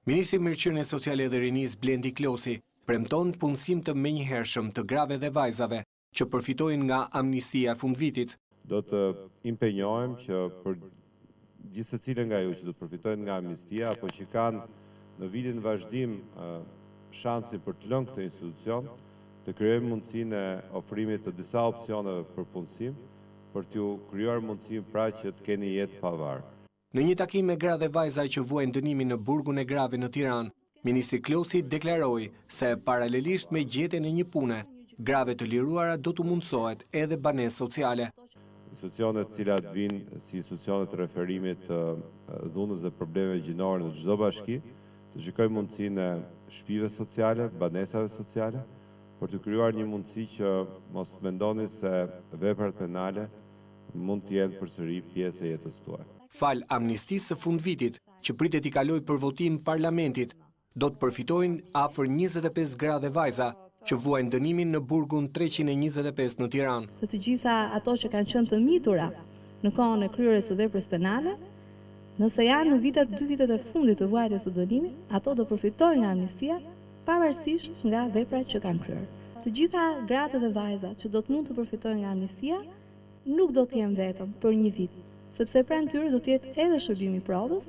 Ministri i Mirëqenies Sociale dhe Rinisë Blendi Klosi premton punësim të menjëhershëm të grave dhe vajzave që përfitojnë nga amnistia e fundvitit. Do të impenjohem që për gjithë secilën nga ju që do të përfitojnë nga amnistia apo që kanë në vitin vazhdim shansin për të lënë këtë institucion, të krijojmë mundësinë e ofrimit të disa opsioneve për punësim, për t'ju krijuar mundësinë pra që të keni jetë pavarur. Në një takim me gra dhe vajza që vuajnë dënimin në Burgun e Grave në Tiranë, Ministri Klosi deklaroi se paralelisht me gjetjen e një pune, grave të liruara do të mundësohet edhe banesë sociale. Institucionet cilat vinë si institucionet të referimit të dhunës dhe problemeve gjinore në çdo bashki, të shikojmë mundësinë e shtëpive sociale, banesave sociale, për të krijuar një mundësi që mos mendoni se veprat penale mund të jenë përsëri pjesë e jetës tuaj. Fal amnistisë së fundvitit, që pritet i kalojë për votim parlamentit, do të përfitojnë afër 25 gra dhe vajza që vuajnë dënimin në Burgun 325 në Tiranë. Të gjitha ato që kanë qenë të mitura në kohën e kryerjes së veprës penale, nëse janë në 2 vitet e fundit të vuajtjes së dënimit, ato do përfitojnë nga amnistia pavarësisht nga veprat që kanë kryer. Të gjitha gratë dhe vajzat që do të mund të përfitojnë nga amnistia nuk do të jenë vetëm për një vit, sepse pranë tyre do të jetë edhe shërbimi provës.